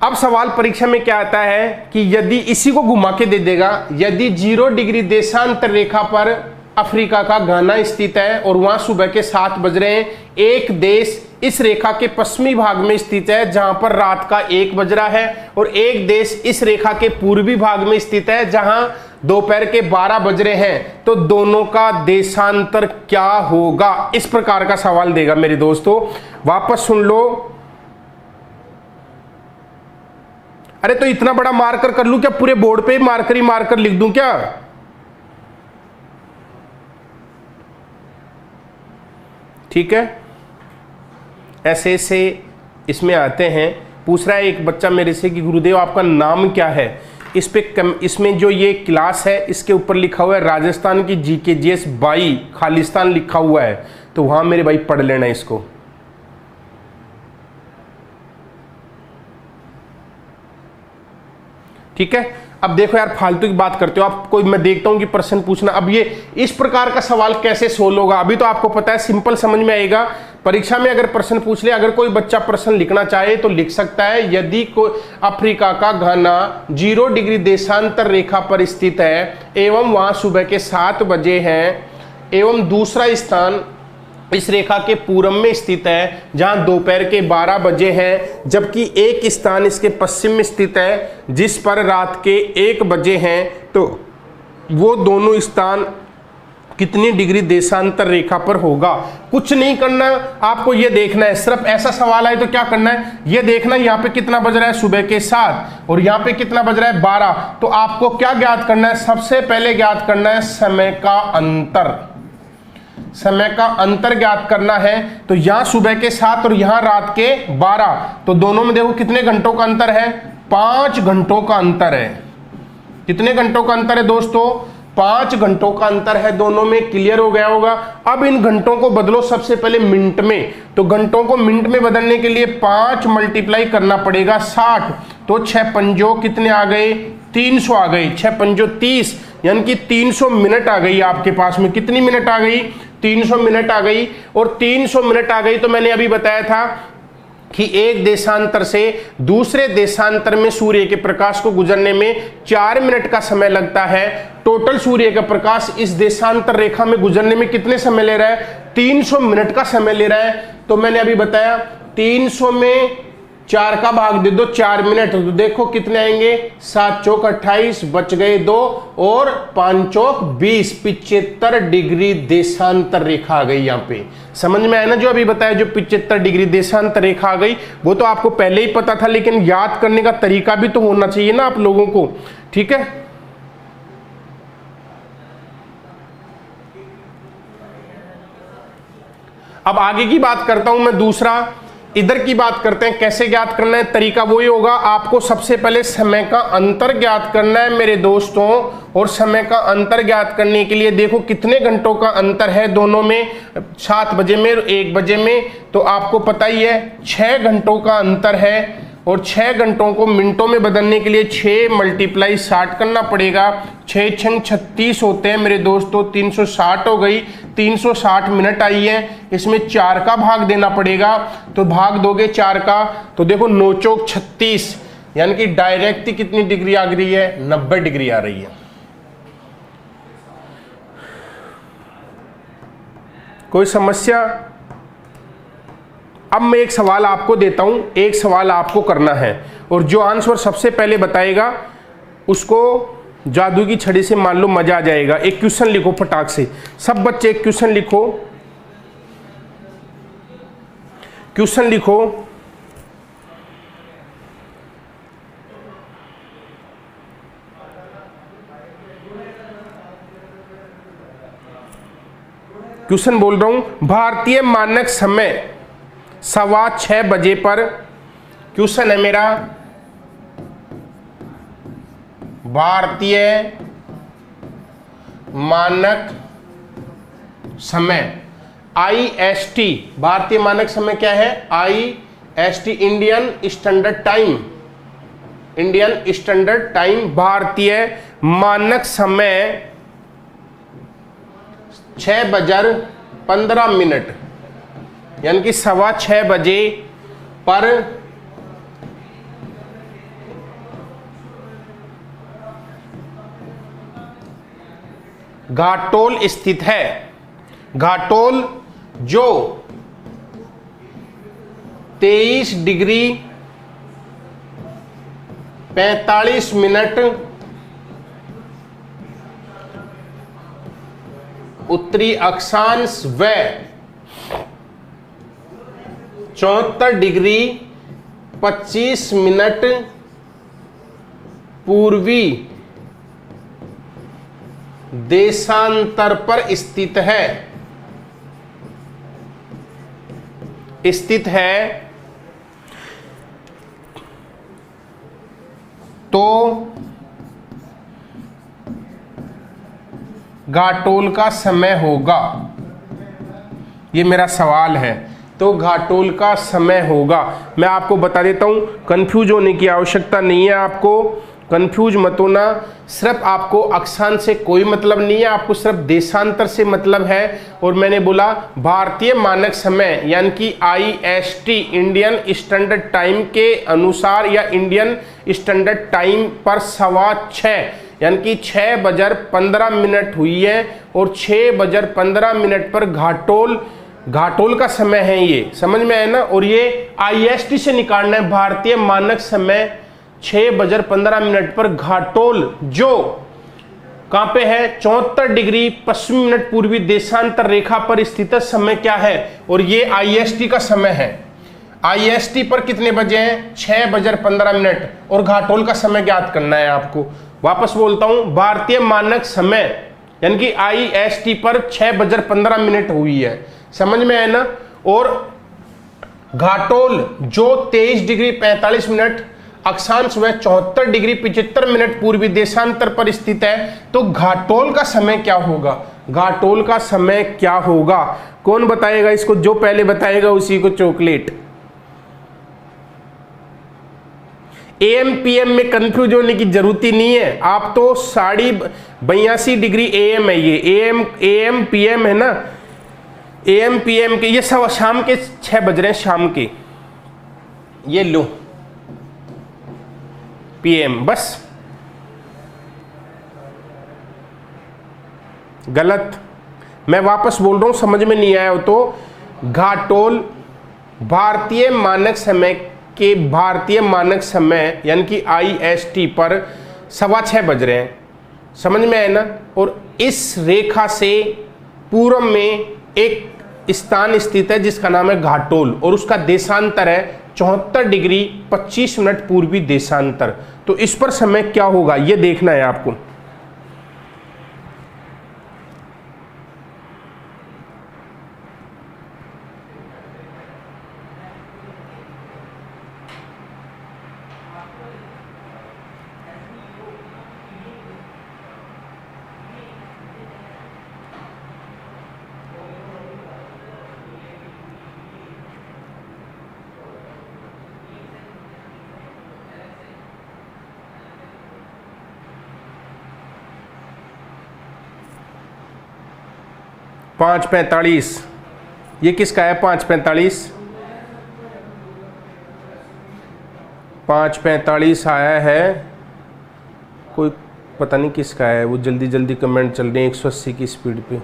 अब सवाल परीक्षा में क्या आता है कि यदि इसी को घुमा के दे देगा, यदि 0 डिग्री देशांतर रेखा पर अफ्रीका का घाना स्थित है और वहां सुबह के 7 बज रहे हैं, एक देश इस रेखा के पश्चिमी भाग में स्थित है जहां पर रात का 1 बज रहा है, और एक देश इस रेखा के पूर्वी भाग में स्थित है जहां दोपहर के 12 बज रहे हैं, तो दोनों का देशांतर क्या होगा? इस प्रकार का सवाल देगा मेरे दोस्तों। वापस सुन लो। अरे तो इतना बड़ा मार्कर कर लूं क्या? पूरे बोर्ड पे मार्कर ही मार्कर लिख दूं क्या? ठीक है, ऐसे से इसमें आते हैं। पूछ रहा है एक बच्चा मेरे से कि गुरुदेव आपका नाम क्या है? इस पे इसमें जो ये क्लास है इसके ऊपर लिखा हुआ है राजस्थान की जीके जीएस 22 खालिस्तान लिखा हुआ है, तो वहां मेरे भाई पढ़ लेना इसको। ठीक है, अब देखो यार फालतू की बात करते हो आप, कोई मैं देखता हूं कि प्रश्न पूछना। अब ये इस प्रकार का सवाल कैसे सोल्व होगा अभी तो आपको पता है, सिंपल समझ में आएगा। परीक्षा में अगर प्रश्न पूछ ले, अगर कोई बच्चा प्रश्न लिखना चाहे तो लिख सकता है, यदि कोई अफ्रीका का घाना 0 डिग्री देशांतर रेखा पर स्थित है एवं वहां सुबह के 7 बजे हैं, एवं दूसरा स्थान इस रेखा के पूरब में स्थित है जहां दोपहर के 12 बजे हैं, जबकि एक स्थान इसके पश्चिम में स्थित है जिस पर रात के 1 बजे हैं, तो वो दोनों स्थान कितनी डिग्री देशांतर रेखा पर होगा? कुछ नहीं करना, आपको ये देखना है, सिर्फ ऐसा सवाल आए तो क्या करना है, ये देखना है यहाँ पे कितना बज रहा है सुबह के 7 और यहाँ पे कितना बज रहा है 12, तो आपको क्या ज्ञात करना है? सबसे पहले ज्ञात करना है समय का अंतर। समय का अंतर ज्ञात करना है, तो यहां सुबह के 7 और यहां रात के 12, तो दोनों में देखो कितने घंटों का अंतर है, 5 घंटों का अंतर है। कितने घंटों का अंतर है दोस्तों? 5 घंटों का अंतर है दोनों में। क्लियर हो गया होगा। अब इन घंटों को बदलो सबसे पहले मिनट में। तो घंटों को मिनट में बदलने के लिए 5 मल्टीप्लाई करना पड़ेगा 60। तो 6 पंजो कितने आ गए? 300 आ गए। 6 पंजो 30, यानी कि 300 मिनट आ गई आपके पास में। कितनी मिनट आ गई? 300 मिनट आ गई। और 300 मिनट आ गई तो मैंने अभी बताया था कि एक देशांतर से दूसरे देशांतर में सूर्य के प्रकाश को गुजरने में 4 मिनट का समय लगता है। टोटल सूर्य का प्रकाश इस देशांतर रेखा में गुजरने में कितने समय ले रहा है? 300 मिनट का समय ले रहा है। तो मैंने अभी बताया 300 में 4 का भाग दे दो, 4 मिनट। तो देखो कितने आएंगे? 7 चौक 28, बच गए 2 और 5 चौक 20। 75 डिग्री देशांतर रेखा आ गई। यहाँ पे समझ में आया ना? जो अभी बताया, जो 75 डिग्री देशांतर रेखा आ गई, वो तो आपको पहले ही पता था, लेकिन याद करने का तरीका भी तो होना चाहिए ना आप लोगों को। ठीक है, अब आगे की बात करता हूं मैं। दूसरा इधर की बात करते हैं, कैसे ज्ञात करना है? तरीका वही होगा, आपको सबसे पहले समय का अंतर ज्ञात करना है मेरे दोस्तों। और समय का अंतर ज्ञात करने के लिए देखो कितने घंटों का अंतर है दोनों में, 7 बजे में और 1 बजे में। तो आपको पता ही है 6 घंटों का अंतर है। और 6 घंटों को मिनटों में बदलने के लिए 6 मल्टीप्लाई 60 करना पड़ेगा। 6 छंग 36 होते हैं मेरे दोस्तों, 360 हो गई। 360 मिनट आई है, इसमें 4 का भाग देना पड़ेगा। तो भाग दोगे 4 का, तो देखो 9 चौक 36, यानी कि डायरेक्ट ही कितनी डिग्री आ रही है? 90 डिग्री आ रही है। कोई समस्या? अब मैं एक सवाल आपको देता हूं, एक सवाल आपको करना है, और जो आंसर सबसे पहले बताएगा उसको जादू की छड़ी से मान लो मजा आ जाएगा। एक क्वेश्चन लिखो फटाक से, सब बच्चे एक क्वेश्चन लिखो। क्वेश्चन लिखो, क्वेश्चन बोल रहा हूं। भारतीय मानक समय 6:15 बजे पर, क्वेश्चन है मेरा, भारतीय मानक समय IST, भारतीय मानक समय क्या है? IST, Indian standard time. Indian standard time, भारतीय मानक समय 6:15, यानी कि 6:15 बजे पर घाटोल स्थित है। घाटोल जो 23 डिग्री 45 मिनट उत्तरी अक्षांश व 74 डिग्री 25 मिनट पूर्वी देशांतर पर स्थित है। तो घाटोल का समय होगा। ये मेरा सवाल है। तो घाटोल का समय होगा। मैं आपको बता देता हूं, कंफ्यूज होने की आवश्यकता नहीं है। आपको कंफ्यूज मत होना। सिर्फ आपको अक्षांश से कोई मतलब नहीं है, आपको सिर्फ देशांतर से मतलब है। और मैंने बोला भारतीय मानक समय यानी कि IST, इंडियन स्टैंडर्ड टाइम के अनुसार, या इंडियन स्टैंडर्ड टाइम पर 6:15 यानी कि 6:15 हुई है। और 6:15 पर घाटोल का समय है। ये समझ में आया ना? और ये IST से निकालना है, भारतीय मानक समय 6:15 पर घाटोल जो कहां पे है? 74 डिग्री 25 मिनट पूर्वी देशांतर रेखा पर स्थित समय क्या है? और ये IST का समय है। IST पर कितने बजे हैं? 6:15। और घाटोल का समय ज्ञात करना है आपको। वापस बोलता हूं, भारतीय मानक समय यानी कि IST पर 6:15 हुई है। समझ में आया ना? और घाटोल जो 23 डिग्री 45 मिनट अक्षांश वह 74 डिग्री 75 मिनट पूर्वी देशांतर पर स्थित है, तो घाटोल का समय क्या होगा? घाटोल का समय क्या होगा? कौन बताएगा इसको? जो पहले बताएगा उसी को चॉकलेट। एएम पीएम में कंफ्यूज होने की जरूरत ही नहीं है। आप तो 82 डिग्री एएम है, ये एएम पीएम है ना, एएम पीएम के ये सब शाम के 6 बज रहे हैं शाम के। ये लो पीएम, बस गलत। मैं वापस बोल रहा हूं, समझ में नहीं आया हो तो घाटोल भारतीय मानक समय यानी कि IST पर 6:15 बज रहे हैं, समझ में आया ना। और इस रेखा से पूर्व में एक स्थान स्थित है जिसका नाम है घाटोल, और उसका देशांतर है 74 डिग्री 25 मिनट पूर्वी देशांतर। तो इस पर समय क्या होगा ये देखना है आपको। पाँच 45 ये किसका है? 5:45 आया है, कोई पता नहीं किसका है, वो जल्दी जल्दी कमेंट चल रहे हैं 180 की स्पीड पे।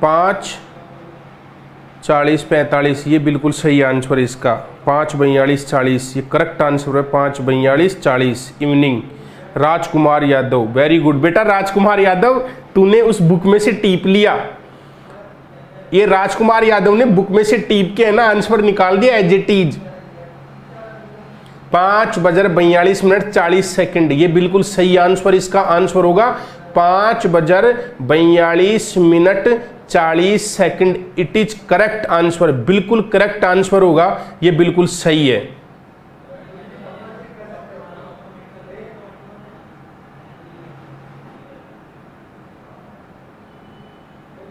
5:40-45 ये बिल्कुल सही आंसर है इसका। 5:42-40 ये करेक्ट आंसर है। 5:42-40 evening. Rajkumar Yadav, very good बेटा राजकुमार यादव, तूने उस बुक में से टीप लिया। ये राजकुमार यादव ने बुक में से टीप के है ना आंसर निकाल दिया एज इट इज। 5:42 ये बिल्कुल सही आंसर इसका आंसर होगा 5:42 इट इज करेक्ट आंसर, बिल्कुल करेक्ट आंसर होगा, ये बिल्कुल सही है।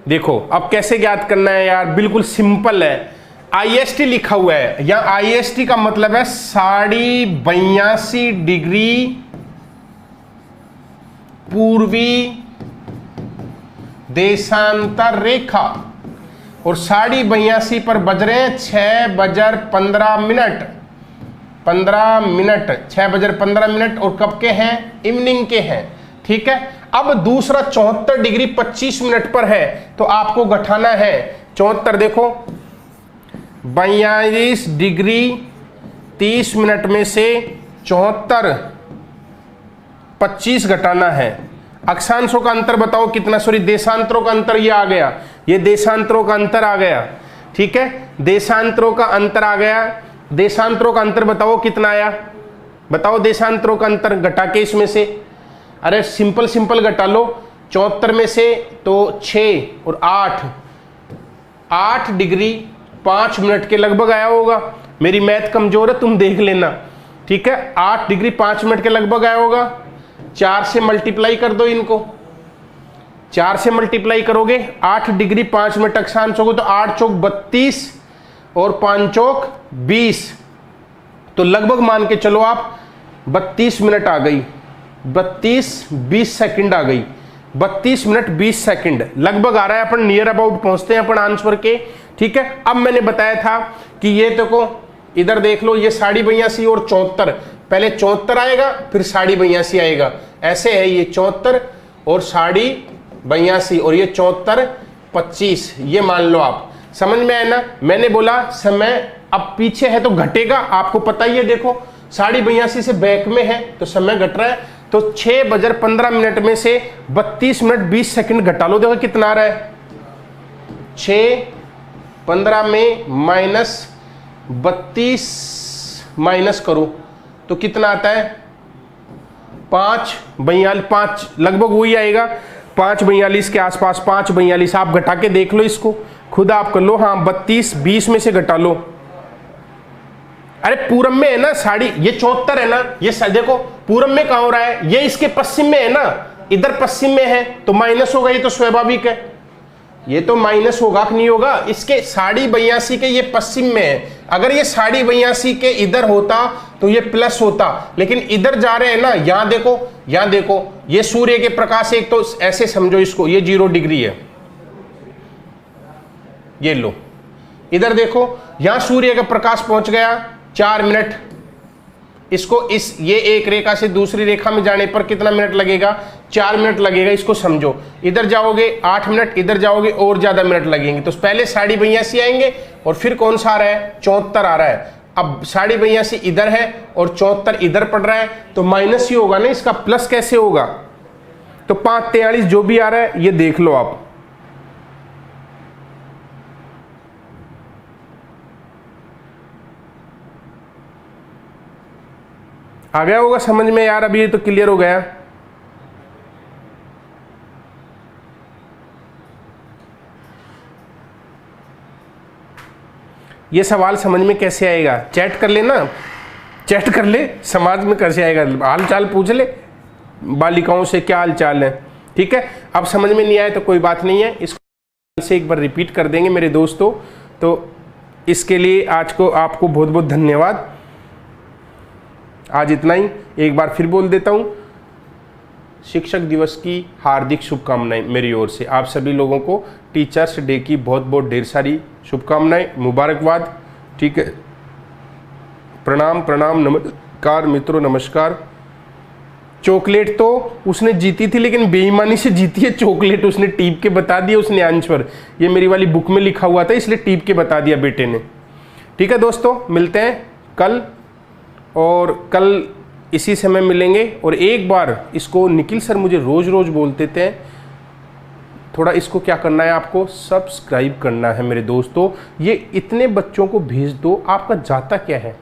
देखो अब कैसे ज्ञात करना है यार, बिल्कुल सिंपल है। IST लिखा हुआ है, या IST का मतलब है 82.5 डिग्री पूर्वी देशांतर रेखा, और 82.5 पर बज रहे हैं 6:15 6:15 और कब के हैं? इवनिंग के हैं, ठीक है। अब दूसरा 74 डिग्री 25 मिनट पर है, तो आपको घटाना है 74, देखो 42 डिग्री 30 मिनट में से 74 25 घटाना है। अक्षांशों का अंतर बताओ कितना, सॉरी देशांतरों का अंतर, ये आ गया, ये देशांतरों का अंतर आ गया, ठीक है। देशांतरों का अंतर आ गया, देशांतरों का अंतर बताओ कितना आया, बताओ देशांतरों का अंतर घटा के इसमें से। अरे सिंपल सिंपल घटा लो, 74 में से तो 6 और 8 डिग्री 5 मिनट के लगभग आया होगा। मेरी मैथ कमजोर है, तुम देख लेना, ठीक है। 8 डिग्री 5 मिनट के लगभग आया होगा। 4 से मल्टीप्लाई कर दो इनको, 4 से मल्टीप्लाई करोगे 8 डिग्री 5 मिनट अक्षांश होगा, तो 8 चौक 32 और 5 चौक 20, तो लगभग मान के चलो आप 32 मिनट आ गई, 32-20 सेकंड आ गई, 32 मिनट 20 सेकंड लगभग आ रहा है। अपन नियर अबाउट पहुंचते हैं अपन आंसर के, ठीक है। अब मैंने बताया था कि ये देखो इधर देख लो, ये 82.5 और 74, पहले 74 आएगा फिर 82.5 आएगा, ऐसे है। ये 74 और 82.5 और ये 74-25, ये मान लो आप, समझ में आया ना। मैंने बोला समय अब पीछे है तो घटेगा, आपको पता ही है। देखो 82.5 से बैक में है तो समय घट रहा है, तो 6:15 में से 32 मिनट 20 सेकंड घटा लो, देखो कितना आ रहा है। 6:15 में -32 माइनस करो तो कितना आता है? 5:42 लगभग वही आएगा, 5:42 के आसपास, 5:42। आप घटा के देख लो इसको, खुद आप कर लो। हाँ 32 20 में से घटा लो, अरे पूरब में है ना साड़ी, ये 74 है ना, ये देखो पूरब में कहां हो रहा है, ये इसके पश्चिम में है ना, इधर पश्चिम में है तो माइनस होगा, ये तो स्वाभाविक है, ये तो माइनस होगा कि नहीं होगा। इसके 82.82 के ये पश्चिम में है, अगर ये 82.82 के इधर होता तो ये प्लस होता, लेकिन इधर जा रहे हैं ना, यहां देखो, यहां देखो, ये सूर्य के प्रकाश, एक तो ऐसे समझो इसको, ये 0 डिग्री है, ये लो, इधर देखो, यहां सूर्य का प्रकाश पहुंच गया 4 मिनट, इसको इस ये एक रेखा से दूसरी रेखा में जाने पर कितना मिनट लगेगा, 4 मिनट लगेगा, इसको समझो। इधर जाओगे 8 मिनट, इधर जाओगे और ज्यादा मिनट लगेंगे, तो पहले 82.82 आएंगे और फिर कौन सा आ रहा है, 74 आ रहा है। अब 82.82 इधर है और 74 इधर पड़ रहा है, तो माइनस ही होगा ना, इसका प्लस कैसे होगा। तो 5:43 जो भी आ रहा है ये देख लो आप, आ गया होगा समझ में यार, अभी ये तो क्लियर हो गया। ये सवाल समझ में कैसे आएगा, चैट कर ले ना, चैट कर ले, समाज में कैसे आएगा, हाल चाल पूछ ले बालिकाओं से, क्या हाल चाल है, ठीक है। अब समझ में नहीं आया तो कोई बात नहीं है, इसको से एक बार रिपीट कर देंगे मेरे दोस्तों। तो इसके लिए आज को आपको बहुत बहुत धन्यवाद। आज इतना ही, एक बार फिर बोल देता हूँ, शिक्षक दिवस की हार्दिक शुभकामनाएं मेरी ओर से। आप सभी लोगों को टीचर्स डे की बहुत बहुत ढेर सारी शुभकामनाएं, मुबारकबाद, ठीक है। प्रणाम प्रणाम, नमस्कार मित्रों, नमस्कार। चॉकलेट तो उसने जीती थी, लेकिन बेईमानी से जीती है चॉकलेट, उसने टीप के बता दिया, उसने आंसर, ये मेरी वाली बुक में लिखा हुआ था इसलिए टीप के बता दिया बेटे ने। ठीक है दोस्तों, मिलते हैं कल, और कल इसी समय मिलेंगे। और एक बार इसको निखिल सर मुझे रोज रोज बोलते थे, थोड़ा इसको क्या करना है, आपको सब्सक्राइब करना है मेरे दोस्तों। ये इतने बच्चों को भेज दो, आपका जाता क्या है,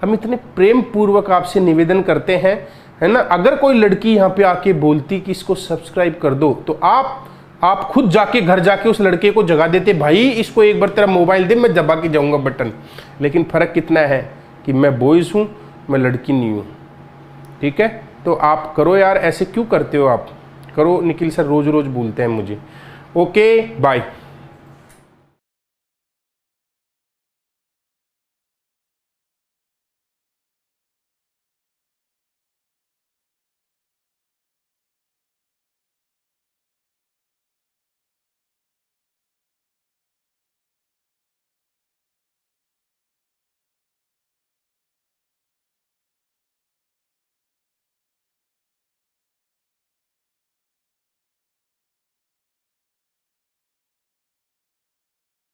हम इतने प्रेम पूर्वक आपसे निवेदन करते हैं, है ना। अगर कोई लड़की यहाँ पे आके बोलती कि इसको सब्सक्राइब कर दो, तो आप खुद जाके घर जाके उस लड़के को जगा देते, भाई इसको एक बार तेरा मोबाइल दे, मैं दबा के जाऊँगा बटन। लेकिन फ़र्क कितना है कि मैं बॉयज़ हूँ, मैं लड़की नहीं हूँ, ठीक है। तो आप करो यार, ऐसे क्यों करते हो आप, करो। निखिल सर रोज रोज बोलते हैं मुझे। Okay bye.